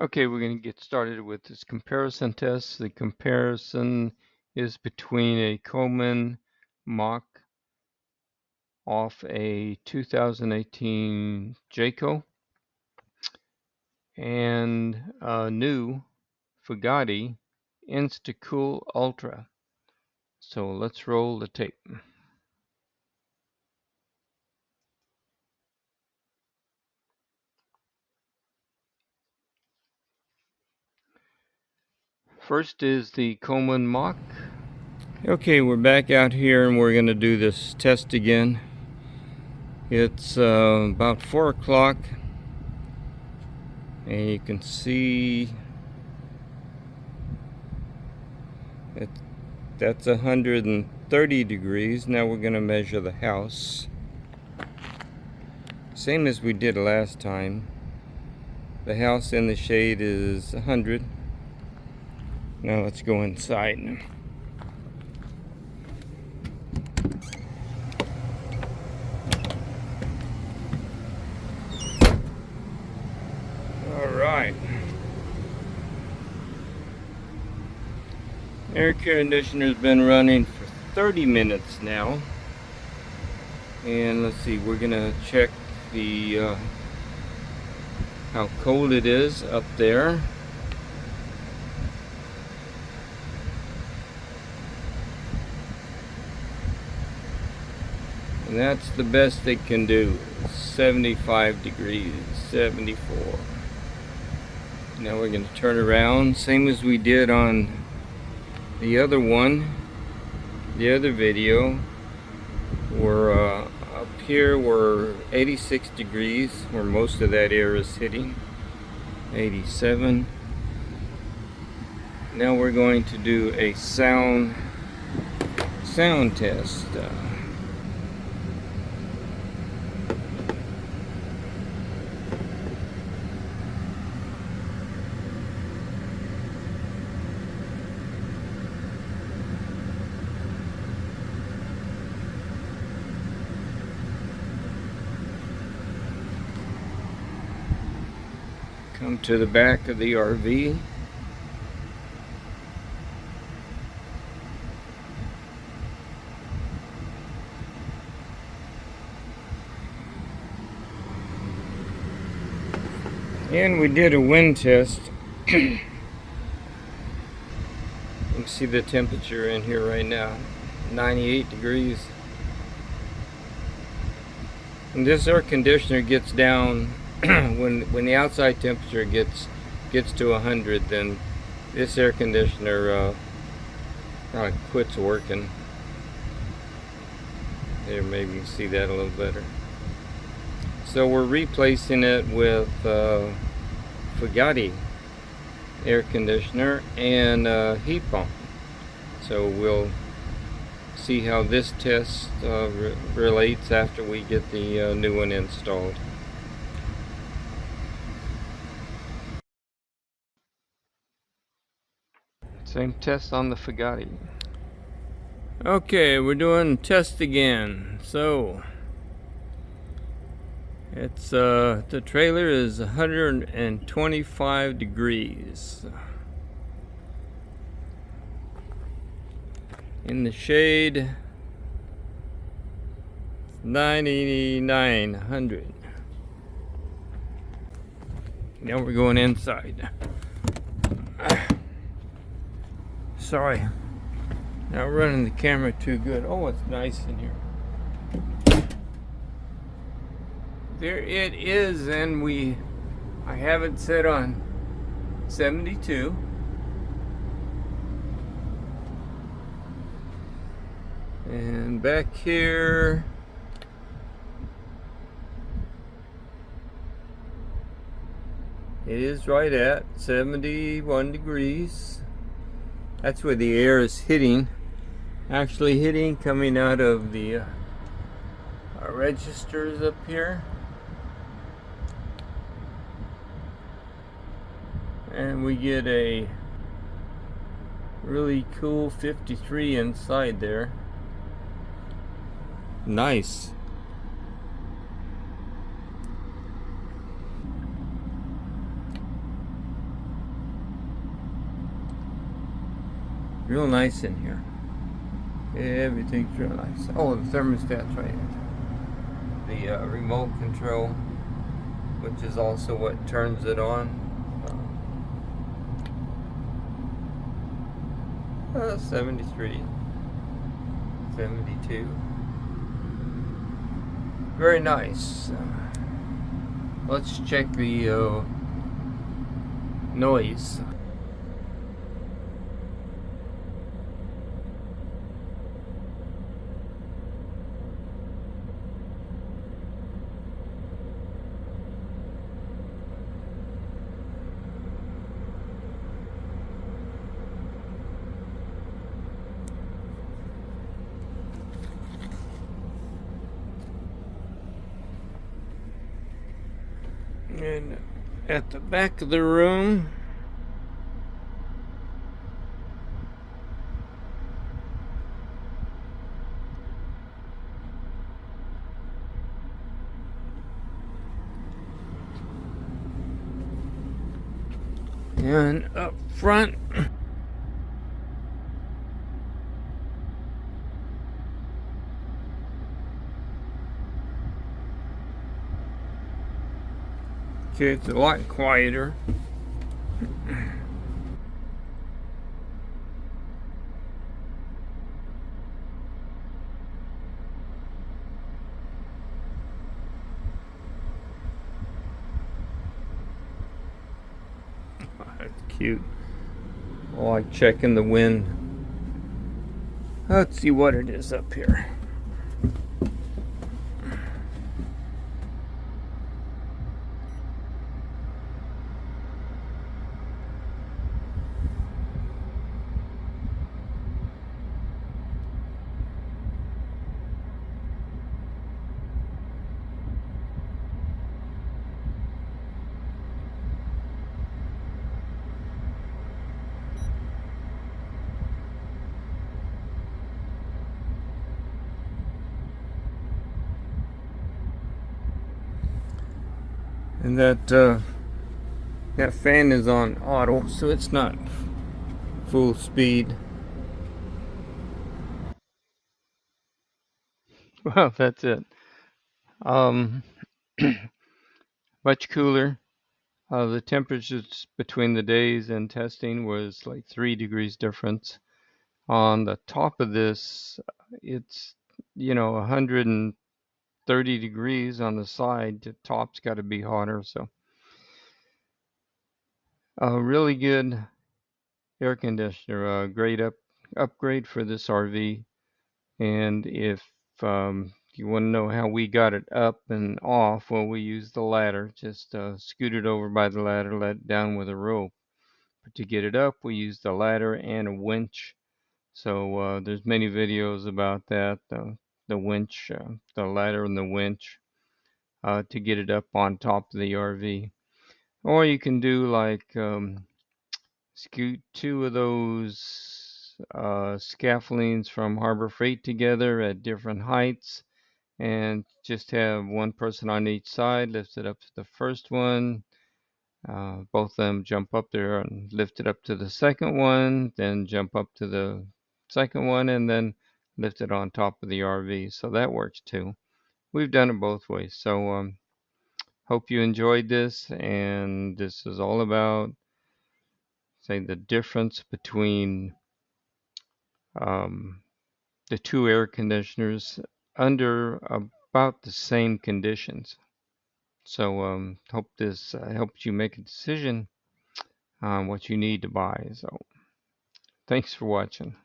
Okay, we're going to get started with this comparison test. The comparison is between a Coleman Mach off a 2018 Jayco and a new Fogatti Instacool Ultra. So let's roll the tape. First is the Coleman Mach. Okay, we're back out here and we're going to do this test again. It's about 4 o'clock and you can see that's 130 degrees. Now we're going to measure the house. Same as we did last time. The house in the shade is 100. Now let's go inside. Alright. Air conditioner's been running for 30 minutes now. And let's see, we're gonna check the how cold it is up there. And that's the best they can do. 75 degrees, 74. Now we're going to turn around, same as we did on the other one, the other video. We're up here, we're 86 degrees, where most of that air is hitting. 87. Now we're going to do a sound test. Come to the back of the RV. And we did a wind test. You can see the temperature in here right now, 98 degrees. And this air conditioner gets down when the outside temperature gets to 100, then this air conditioner quits working. There, maybe you can see that a little better. So we're replacing it with Fogatti air conditioner and heat pump. So we'll see how this test relates after we get the new one installed. Same test on the Fogatti. Okay, we're doing test again. So it's the trailer is 125 degrees. In the shade, 9900. Now we're going inside. Sorry, not running the camera too good. Oh, it's nice in here. There it is, and I have it set on 72. And back here, it is right at 71 degrees. That's where the air is hitting, actually hitting, coming out of the registers up here. And we get a really cool 53 inside there. Nice. Real nice in here. Everything's real nice. Oh, the thermostat's right here. The remote control, which is also what turns it on. 73, 72. Very nice. Let's check the noise. And at the back of the room, and up front, okay, it's a lot quieter. That's cute. I like checking the wind. Let's see what it is up here. And that fan is on auto, so it's not full speed. Well, that's it. Um, much cooler. The temperatures between the days and testing was like 3 degrees difference. On the top of this, it's 130 degrees on the side. The top's got to be hotter. So, really good air conditioner. Great upgrade for this RV. And if you want to know how we got it up and off, well, we used the ladder. Just scooted over by the ladder, let it down with a rope. But to get it up, we used a ladder and a winch. So there's many videos about that. The winch, the ladder and the winch to get it up on top of the RV. Or you can do like scoot two of those scaffoldings from Harbor Freight together at different heights and just have one person on each side, lift it up to the first one, both of them jump up there and lift it up to the second one, then jump up to the second one, and then lift it on top of the RV. So that works too. We've done it both ways. So hope you enjoyed this, and this is all about, say, the difference between um, the two air conditioners under about the same conditions. So hope this helps you make a decision on what you need to buy. So thanks for watching.